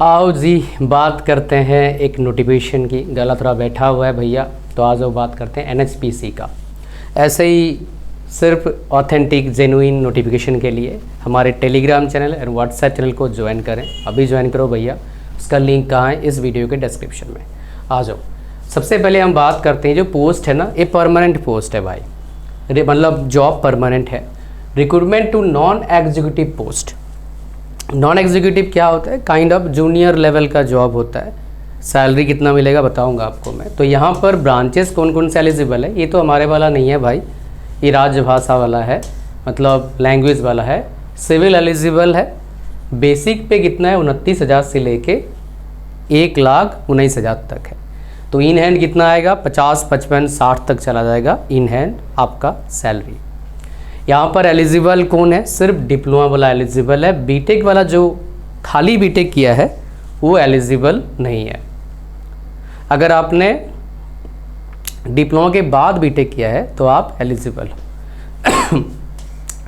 आओ जी बात करते हैं एक नोटिफिकेशन की। गला थोड़ा बैठा हुआ है भैया, तो आज वो बात करते हैं एनएचपीसी का। ऐसे ही सिर्फ ऑथेंटिक जेन्युइन नोटिफिकेशन के लिए हमारे टेलीग्राम चैनल और व्हाट्सएप चैनल को ज्वाइन करें। अभी ज्वाइन करो भैया, उसका लिंक कहाँ है इस वीडियो के डिस्क्रिप्शन में। आ जाओ। सबसे पहले हम बात करते हैं जो पोस्ट है ना, ये परमानेंट पोस्ट है भाई, मतलब जॉब परमानेंट है। Recruitment to non executive post. Non executive क्या होता है? काइंड ऑफ जूनियर लेवल का जॉब होता है। सैलरी कितना मिलेगा बताऊंगा आपको मैं। तो यहाँ पर ब्रांचेस कौन कौन से एलिजिबल है, ये तो हमारे वाला नहीं है भाई, ये राजभाषा वाला है, मतलब लैंग्वेज वाला है। सिविल एलिजिबल है। बेसिक पे कितना है? 29,000 से लेके 1,19,000 तक है। तो इन हैंड कितना आएगा? 50, 55, 60 तक चला जाएगा इन हैंड आपका सैलरी। यहाँ पर एलिजिबल कौन है? सिर्फ डिप्लोमा वाला एलिजिबल है। बीटेक वाला जो खाली बीटेक किया है वो एलिजिबल नहीं है। अगर आपने डिप्लोमा के बाद बीटेक किया है तो आप एलिजिबल हो।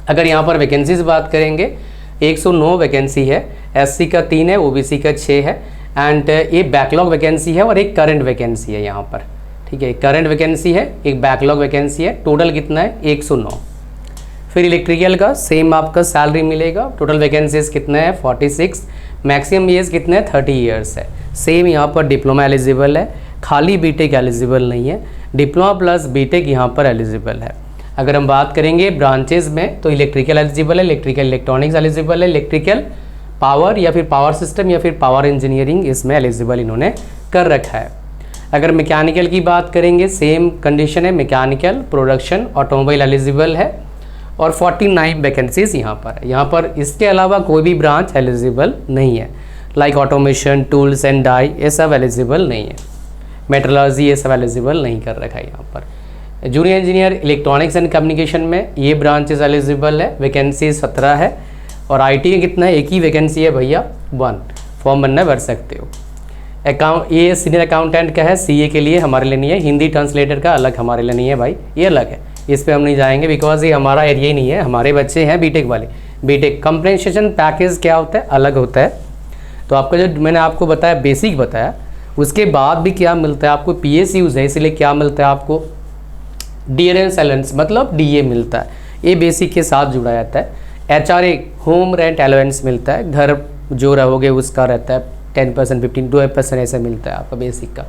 अगर यहाँ पर वैकेंसीज बात करेंगे, 109 वैकेंसी है। एससी का 3 है, ओबीसी का 6 है, एंड ये बैकलॉग वैकेंसी है और एक करंट वैकेंसी है यहाँ पर। ठीक है, करंट वैकेंसी है, एक बैकलॉग वैकेंसी है। टोटल कितना है? 109। फिर इलेक्ट्रिकल का सेम आपका सैलरी मिलेगा। टोटल वैकेंसीज कितने हैं? 46। मैक्सिमम एज कितने हैं? 30 ईयर्स है। सेम यहाँ पर डिप्लोमा एलिजिबल है, खाली बीटेक एलिजिबल नहीं है। डिप्लोमा प्लस बीटेक यहाँ पर एलिजिबल है। अगर हम बात करेंगे ब्रांचेज में, तो इलेक्ट्रिकल एलिजिबल है, इलेक्ट्रिकल इलेक्ट्रॉनिक्स एलिजिबल है, इलेक्ट्रिकल पावर या फिर पावर सिस्टम या फिर पावर इंजीनियरिंग इसमें एलिजिबल इन्होंने कर रखा है। अगर मैकेनिकल की बात करेंगे, सेम कंडीशन है, मैकेनिकल, प्रोडक्शन, ऑटोमोबाइल एलिजिबल है और 49 वैकेंसीज यहाँ पर है। यहाँ पर इसके अलावा कोई भी ब्रांच एलिजिबल नहीं है। Like automation, tools and die, ये सब एलिजिबल नहीं है। मेट्रोलॉजी ये सब एलिजिबल नहीं कर रखा है यहाँ पर। Junior engineer electronics and communication में ये ब्रांचेस एलिजिबल है। वैकेंसी 17 है और आईटी में कितना है? एक ही वैकेंसी है भैया, 1। फॉर्म बनना भर सकते हो। अकाउंट, ये सीनियर अकाउंटेंट का है, सीए के लिए हमारे लिए नहीं है। हिंदी ट्रांसलेटर का अलग हमारे लिए नहीं है भाई, ये अलग है, इस पे हम नहीं जाएंगे बिकॉज ये हमारा एरिया ही नहीं है। हमारे बच्चे हैं बीटेक वाले। बीटेक कंपनसेशन पैकेज क्या होता है? अलग होता है। तो आपका जो मैंने आपको बताया बेसिक बताया, उसके बाद भी क्या मिलता है आपको? पीएसयूज है, इसलिए क्या मिलता है आपको? डियरेंस अलाउंस, मतलब डीए मिलता है। ये बेसिक के साथ जुड़ा जाता है। एचआरए होम रेंट अलाउंस मिलता है, घर जो रहोगे उसका रहता है 10%, 15, 12% ऐसा मिलता है आपका बेसिक का।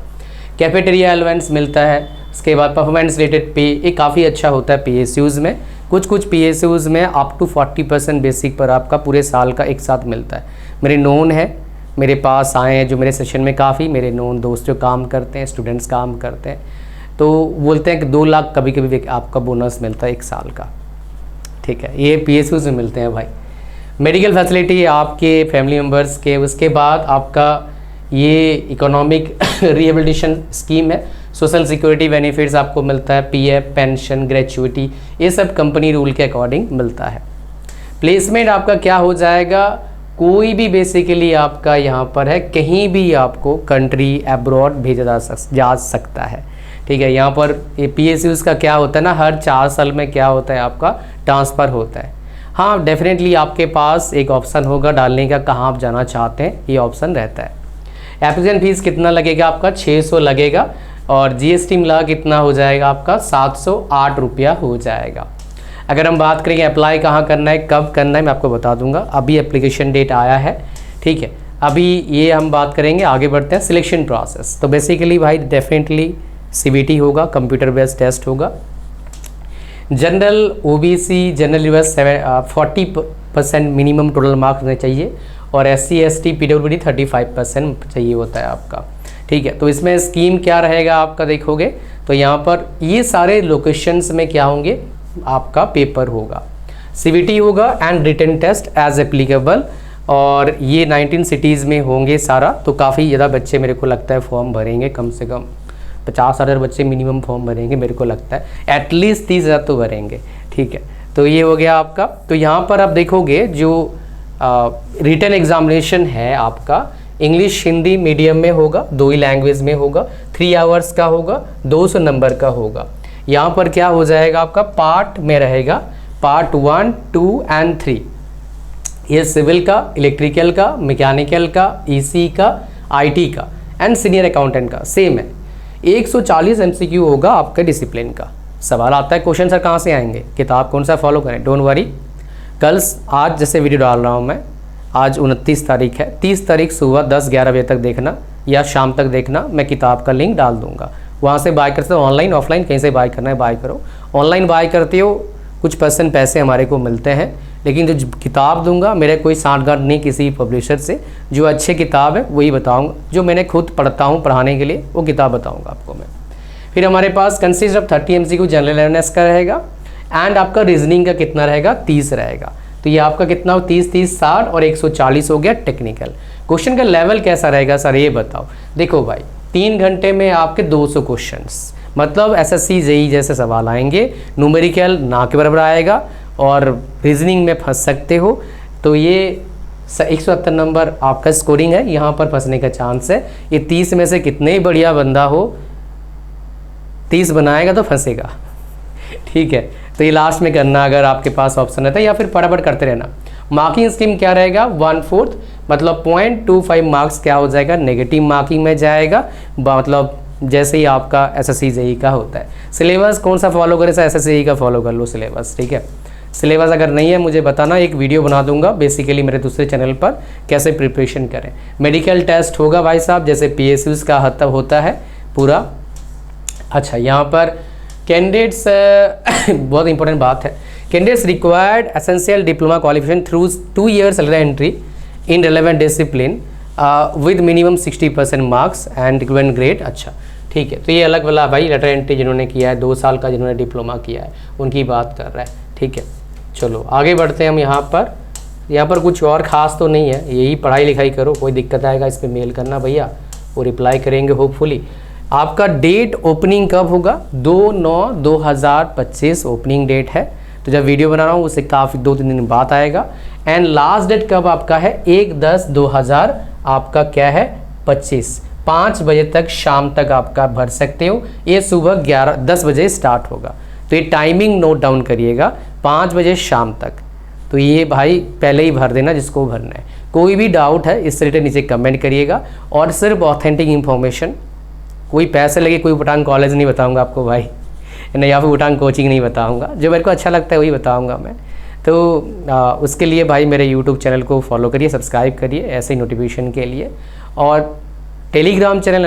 कैफेटेरिया अलाउंस मिलता है। उसके बाद परफॉर्मेंस रिलेटेड पे, ये काफ़ी अच्छा होता है पीएसयूज़ में। कुछ पीएसयूज़ में अप टू 40% बेसिक पर आपका पूरे साल का एक साथ मिलता है। मेरे नोन है, मेरे पास आए हैं जो मेरे सेशन में, काफ़ी मेरे नोन दोस्त जो काम करते हैं, स्टूडेंट्स काम करते हैं, तो बोलते हैं कि 2 लाख कभी कभी आपका बोनस मिलता है 1 साल का। ठीक है, ये पीएसयूज़ में मिलते हैं भाई। मेडिकल फैसिलिटी आपके फैमिली मेम्बर्स के। उसके बाद आपका ये इकोनॉमिक रिहेबिलिटेशन स्कीम है। सोशल सिक्योरिटी बेनिफिट्स आपको मिलता है, पीएफ, पेंशन, ग्रेचुइटी, ये सब कंपनी रूल के अकॉर्डिंग मिलता है। प्लेसमेंट आपका क्या हो जाएगा? कोई भी बेसिकली आपका यहाँ पर है, कहीं भी आपको कंट्री अब्रॉड भेजा जा सकता है। ठीक है, यहाँ पर ये पीएसयूज़ का क्या होता है ना, हर 4 साल में क्या होता है आपका? ट्रांसफ़र होता है। हाँ, डेफिनेटली आपके पास एक ऑप्शन होगा डालने का, कहाँ आप जाना चाहते हैं, ये ऑप्शन रहता है। एप्लीकेशन फीस कितना लगेगा आपका? 600 लगेगा और जीएसटी मिला कितना हो जाएगा आपका? 708 रुपया हो जाएगा। अगर हम बात करेंगे अप्लाई कहाँ करना है, कब करना है, मैं आपको बता दूंगा। अभी एप्लीकेशन डेट आया है। ठीक है, अभी ये हम बात करेंगे, आगे बढ़ते हैं। सिलेक्शन प्रोसेस, तो बेसिकली भाई डेफिनेटली सीबीटी होगा, कंप्यूटर बेस्ड टेस्ट होगा। General OBC general US 40% minimum total marks होने चाहिए और एससी एसटी पीडब्ल्यूडी 35% चाहिए होता है आपका। ठीक है, तो इसमें स्कीम क्या रहेगा आपका देखोगे तो यहाँ पर ये सारे लोकेशंस में क्या होंगे आपका? पेपर होगा, सीबीटी होगा and written test as applicable, और ये 19 सिटीज़ में होंगे सारा। तो काफ़ी ज़्यादा बच्चे मेरे को लगता है फॉर्म भरेंगे, कम से कम 50,000 बच्चे मिनिमम फॉर्म भरेंगे मेरे को लगता है, एटलीस्ट 30,000 तो भरेंगे। ठीक है, तो ये हो गया आपका। तो यहाँ पर आप देखोगे जो रिटन एग्जामिनेशन है आपका, इंग्लिश हिंदी मीडियम में होगा, 2 ही लैंग्वेज में होगा, 3 आवर्स का होगा, 200 नंबर का होगा। यहाँ पर क्या हो जाएगा आपका? पार्ट में रहेगा, पार्ट 1, 2 एंड 3। ये सिविल का, इलेक्ट्रिकल का, मैकेनिकल का, ईसी का, आईटी का एंड सीनियर अकाउंटेंट का सेम है। 140 एमसीक्यू होगा आपके डिसिप्लिन का। सवाल आता है क्वेश्चन सर कहाँ से आएंगे, किताब कौन सा फॉलो करें, डोंट वरी। कल आज जैसे वीडियो डाल रहा हूँ मैं, आज 29 तारीख है, 30 तारीख सुबह 10-11 बजे तक देखना या शाम तक देखना, मैं किताब का लिंक डाल दूंगा, वहाँ से बाय कर सकते हो। ऑनलाइन ऑफलाइन कहीं से बाय करना है बाय करो। ऑनलाइन बाय करते हो कुछ % पैसे हमारे को मिलते हैं, लेकिन जो किताब दूंगा मेरे कोई सांठगांठ नहीं किसी पब्लिशर से, जो अच्छी किताब है वही बताऊंगा, जो मैंने खुद पढ़ता हूँ पढ़ाने के लिए वो किताब बताऊंगा आपको मैं। फिर हमारे पास consist of 30 MCQ general awareness का रहेगा एंड आपका रीजनिंग का कितना रहेगा, 30 रहेगा। तो ये आपका कितना हो, 30, 30, 60 और 140 हो गया टेक्निकल। क्वेश्चन का लेवल कैसा रहेगा सर ये बताओ। देखो भाई 3 घंटे में आपके 200 क्वेश्चंस, मतलब SSC JEE जैसे सवाल आएंगे, न्यूमेरिकल ना के बराबर आएगा और रीजनिंग में फंस सकते हो। तो ये 170 नंबर आपका स्कोरिंग है, यहाँ पर फंसने का चांस है। ये 30 में से कितने ही बढ़िया बंदा हो 30 बनाएगा तो फंसेगा, ठीक है। तो ये लास्ट में करना अगर आपके पास ऑप्शन रहता है, या फिर फटाफट करते रहना। मार्किंग स्कीम क्या रहेगा, 1/4 मतलब 0.25 मार्क्स क्या हो जाएगा, नेगेटिव मार्किंग में जाएगा, मतलब जैसे ही आपका SSC JEE का होता है। सिलेबस कौन सा फॉलो करें सर, SSC JEE का फॉलो कर लो सिलेबस, ठीक है। सिलेबस अगर नहीं है मुझे बताना, एक वीडियो बना दूंगा बेसिकली मेरे दूसरे चैनल पर कैसे प्रिपरेशन करें। मेडिकल टेस्ट होगा भाई साहब, जैसे PSUs का हतब होता है पूरा। अच्छा यहाँ पर कैंडिडेट्स बहुत इंपॉर्टेंट बात है, candidates required essential diploma qualification through 2 years lateral entry in relevant discipline with minimum 60% marks and equivalent grade. अच्छा ठीक है, तो ये अलग वाला भाई लेटर एंट्री जिन्होंने किया है 2 साल का, जिन्होंने डिप्लोमा किया है उनकी बात कर रहा है, ठीक है। चलो आगे बढ़ते हैं हम। यहाँ पर कुछ और ख़ास तो नहीं है, यही पढ़ाई लिखाई करो, कोई दिक्कत आएगा इस पर मेल करना भैया, वो रिप्लाई करेंगे होपफुली। आपका डेट ओपनिंग कब होगा, 2/9/2025 ओपनिंग डेट है। तो जब वीडियो बना रहा हूँ उससे काफ़ी 2-3 दिन बाद आएगा। एंड लास्ट डेट कब आपका है, 1/10/2000 आपका क्या है 25, 5 बजे तक शाम तक आपका भर सकते हो। ये सुबह 10 बजे स्टार्ट होगा, तो ये टाइमिंग नोट डाउन करिएगा, 5 बजे शाम तक। तो ये भाई पहले ही भर देना जिसको भरना है। कोई भी डाउट है इससे रिलेटेड नीचे कमेंट करिएगा, और सिर्फ ऑथेंटिक इन्फॉर्मेशन, कोई पैसे लगे कोई उटांग कॉलेज नहीं बताऊंगा आपको भाई, नहीं, या फिर उटांग कोचिंग नहीं बताऊंगा, जो मेरे को अच्छा लगता है वही बताऊंगा मैं। तो उसके लिए भाई मेरे यूट्यूब चैनल को फॉलो करिए, सब्सक्राइब करिए ऐसे ही नोटिफिकेशन के लिए, और टेलीग्राम चैनल